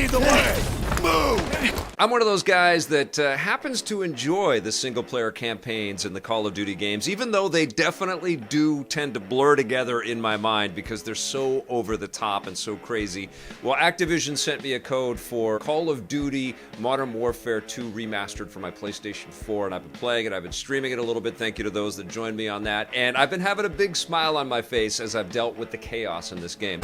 lead the way! Move! I'm one of those guys that happens to enjoy the single-player campaigns in the Call of Duty games, even though they definitely do tend to blur together in my mind because they're so over the top and so crazy. Well, Activision sent me a code for Call of Duty Modern Warfare 2 Remastered for my PlayStation 4, and I've been playing it. I've been streaming it a little bit. Thank you to those that joined me on that. And I've been having a big smile on my face as I've dealt with the chaos in this game.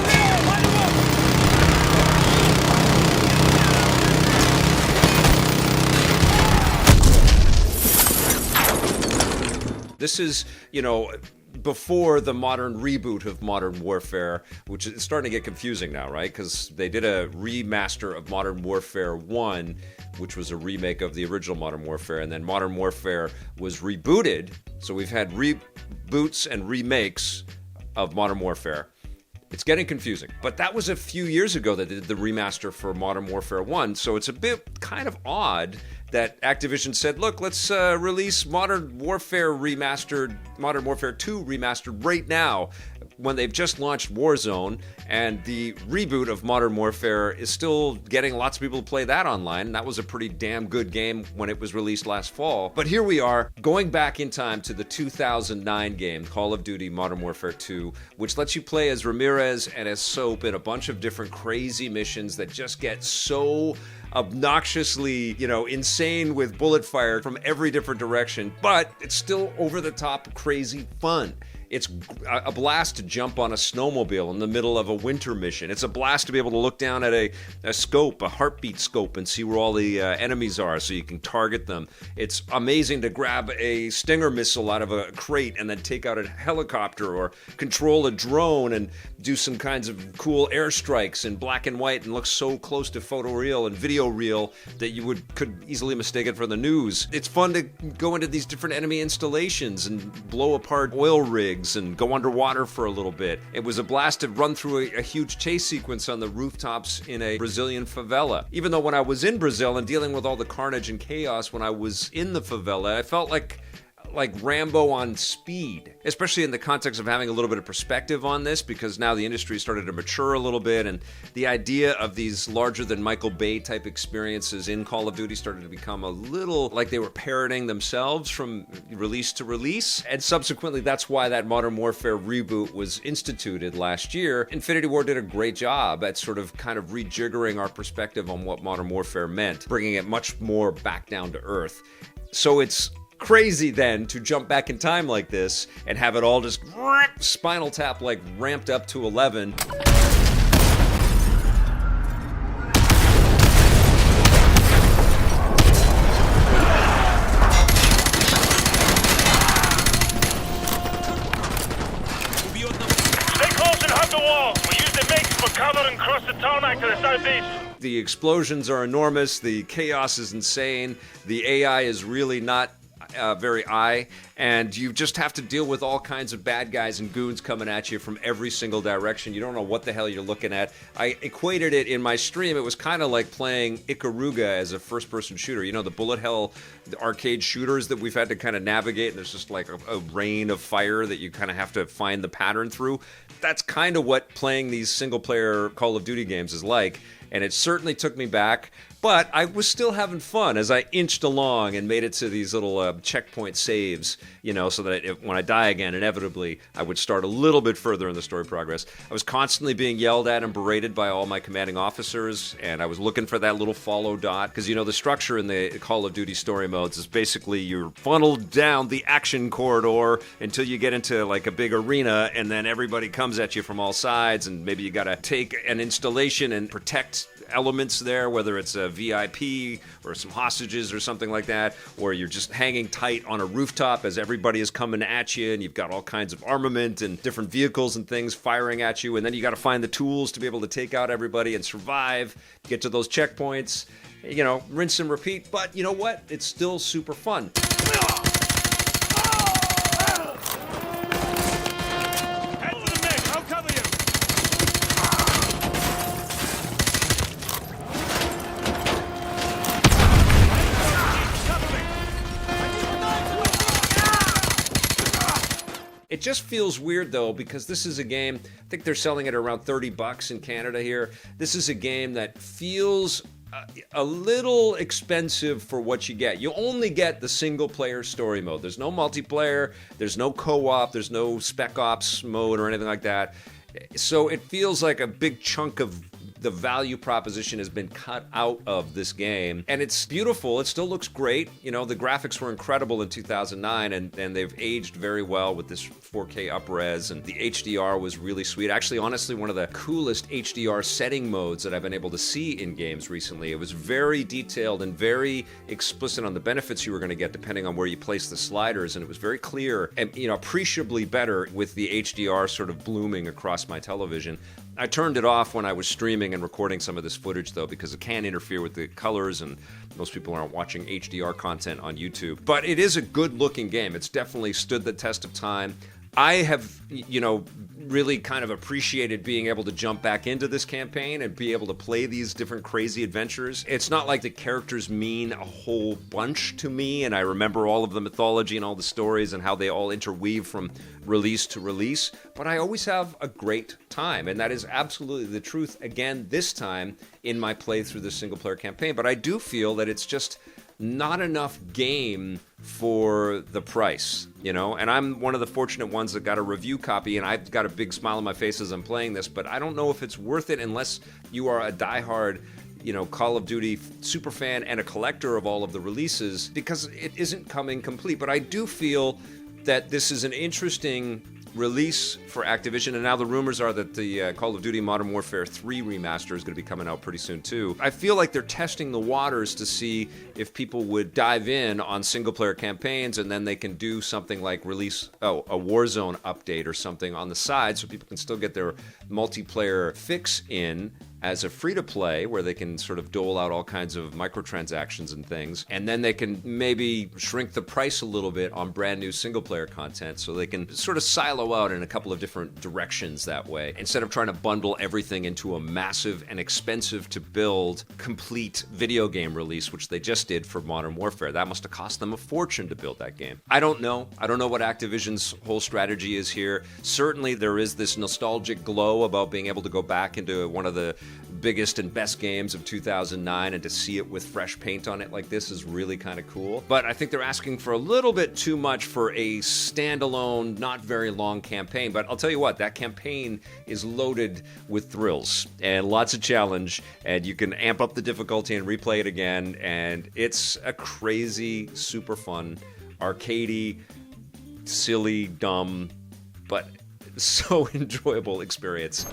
This is, you know, before the modern reboot of Modern Warfare, which is starting to get confusing now, right? Because they did a remaster of Modern Warfare 1, which was a remake of the original Modern Warfare, and then Modern Warfare was rebooted. So we've had reboots and remakes of Modern Warfare. It's getting confusing, but that was a few years ago that they did the remaster for Modern Warfare 1, so it's a bit kind of odd that Activision said, look, let's release Modern Warfare Remastered, Modern Warfare 2 Remastered right now, when they've just launched Warzone, and the reboot of Modern Warfare is still getting lots of people to play that online, and that was a pretty damn good game when it was released last fall. But here we are, going back in time to the 2009 game, Call of Duty Modern Warfare 2, which lets you play as Ramirez and as Soap in a bunch of different crazy missions that just get so obnoxiously, you know, insane with bullet fire from every different direction, but it's still over the top crazy fun. It's a blast to jump on a snowmobile in the middle of a winter mission. It's a blast to be able to look down at a scope, a heartbeat scope, and see where all the enemies are so you can target them. It's amazing to grab a Stinger missile out of a crate and then take out a helicopter or control a drone and do some kinds of cool airstrikes in black and white and look so close to photoreal and video real that you could easily mistake it for the news. It's fun to go into these different enemy installations and blow apart oil rigs and go underwater for a little bit. It was a blast to run through a huge chase sequence on the rooftops in a Brazilian favela. Even though when I was in Brazil and dealing with all the carnage and chaos when I was in the favela, I felt like Rambo on speed, especially in the context of having a little bit of perspective on this, because now the industry started to mature a little bit, and the idea of these larger than Michael Bay type experiences in Call of Duty started to become a little like they were parroting themselves from release to release. And subsequently, that's why that Modern Warfare reboot was instituted last year. Infinity Ward did a great job at sort of kind of rejiggering our perspective on what Modern Warfare meant, bringing it much more back down to earth. So it's crazy then to jump back in time like this and have it all just Spinal Tap like ramped up to 11. Stay close and hug the walls. We use the mix for cover and cross the tarmac to the southeast. The explosions are enormous, the chaos is insane, the AI is really not very and you just have to deal with all kinds of bad guys and goons coming at you from every single direction. You don't know what the hell you're looking at. I equated it in my stream. It was kind of like playing Ikaruga as a first-person shooter. You know, the bullet hell arcade shooters that we've had to kind of navigate, and there's just like a rain of fire that you kind of have to find the pattern through. That's kind of what playing these single-player Call of Duty games is like, and it certainly took me back. But I was still having fun as I inched along and made it to these little checkpoint saves, you know, so that when I die again, inevitably, I would start a little bit further in the story progress. I was constantly being yelled at and berated by all my commanding officers, and I was looking for that little follow dot, because, you know, the structure in the Call of Duty story modes is basically you're funneled down the action corridor until you get into, like, a big arena, and then everybody comes at you from all sides, and maybe you gotta take an installation and protect elements there, whether it's a VIP or some hostages or something like that, or you're just hanging tight on a rooftop as everybody is coming at you and you've got all kinds of armament and different vehicles and things firing at you, and then you got to find the tools to be able to take out everybody and survive, get to those checkpoints, you know, rinse and repeat. But you know what? It's still super fun. It just feels weird though, because this is a game, I think they're selling it around $30 in Canada here. This is a game that feels a little expensive for what you get. You only get the single player story mode. There's no multiplayer, there's no co-op, there's no spec ops mode or anything like that. So it feels like a big chunk of the value proposition has been cut out of this game. And it's beautiful. It still looks great. You know, the graphics were incredible in 2009, and they've aged very well with this 4K up-res, and the HDR was really sweet. Actually, honestly, one of the coolest HDR setting modes that I've been able to see in games recently. It was very detailed and very explicit on the benefits you were going to get depending on where you place the sliders, and it was very clear and, you know, appreciably better with the HDR sort of blooming across my television. I turned it off when I was streaming and recording some of this footage, though, because it can interfere with the colors, and most people aren't watching HDR content on YouTube. But it is a good-looking game. It's definitely stood the test of time. I have, you know, really kind of appreciated being able to jump back into this campaign and be able to play these different crazy adventures. It's not like the characters mean a whole bunch to me, and I remember all of the mythology and all the stories and how they all interweave from release to release, but I always have a great time, and that is absolutely the truth again this time in my play through the single-player campaign. But I do feel that it's just not enough game for the price, you know? And I'm one of the fortunate ones that got a review copy, and I've got a big smile on my face as I'm playing this, but I don't know if it's worth it unless you are a diehard, you know, Call of Duty superfan and a collector of all of the releases, because it isn't coming complete. But I do feel that this is an interesting release for Activision, and now the rumors are that the Call of Duty Modern Warfare 3 remaster is going to be coming out pretty soon too. I feel like they're testing the waters to see if people would dive in on single-player campaigns, and then they can do something like release a Warzone update or something on the side, so people can still get their multiplayer fix in as a free-to-play, where they can sort of dole out all kinds of microtransactions and things, and then they can maybe shrink the price a little bit on brand new single-player content, so they can sort of silo out in a couple of different directions that way, instead of trying to bundle everything into a massive and expensive to build complete video game release, which they just did for Modern Warfare. That must have cost them a fortune to build that game. I don't know what Activision's whole strategy is here. Certainly there is this nostalgic glow about being able to go back into one of the biggest and best games of 2009, and to see it with fresh paint on it like this is really kind of cool. But I think they're asking for a little bit too much for a standalone, not very long campaign. But I'll tell you what, that campaign is loaded with thrills and lots of challenge, and you can amp up the difficulty and replay it again, and it's a crazy, super fun, arcadey, silly, dumb, but so enjoyable experience.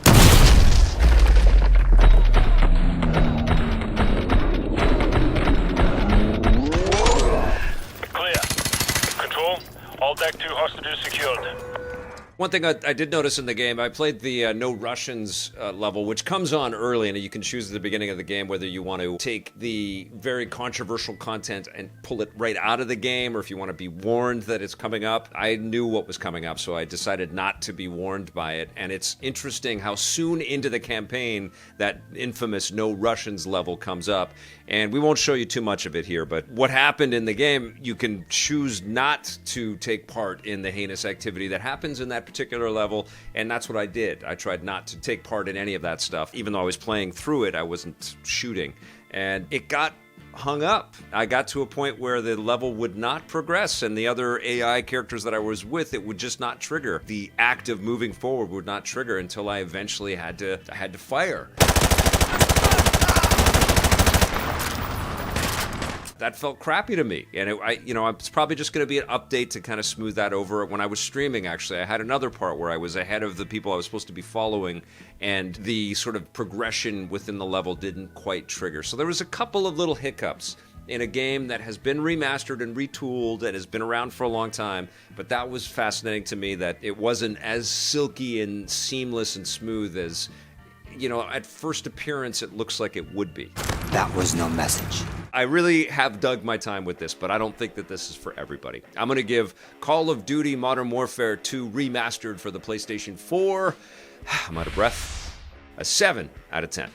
All Deck 2 hostages secured. One thing I did notice in the game, I played the No Russians level, which comes on early, and you can choose at the beginning of the game whether you want to take the very controversial content and pull it right out of the game, or if you want to be warned that it's coming up. I knew what was coming up, so I decided not to be warned by it, and it's interesting how soon into the campaign that infamous No Russians level comes up. And we won't show you too much of it here, but what happened in the game, you can choose not to take part in the heinous activity that happens in that particular level, and that's what I did. I tried not to take part in any of that stuff. Even though I was playing through it, I wasn't shooting. And it got hung up. I got to a point where the level would not progress, and the other AI characters that I was with, it would just not trigger. The act of moving forward would not trigger until I eventually had to fire. That felt crappy to me, and it's probably just going to be an update to kind of smooth that over. When I was streaming, actually, I had another part where I was ahead of the people I was supposed to be following, and the sort of progression within the level didn't quite trigger. So there was a couple of little hiccups in a game that has been remastered and retooled and has been around for a long time, but that was fascinating to me, that it wasn't as silky and seamless and smooth as, you know, at first appearance it looks like it would be. That was no message. I really have dug my time with this, but I don't think that this is for everybody. I'm going to give Call of Duty Modern Warfare 2 Remastered for the PlayStation 4, I'm out of breath, a 7 out of 10.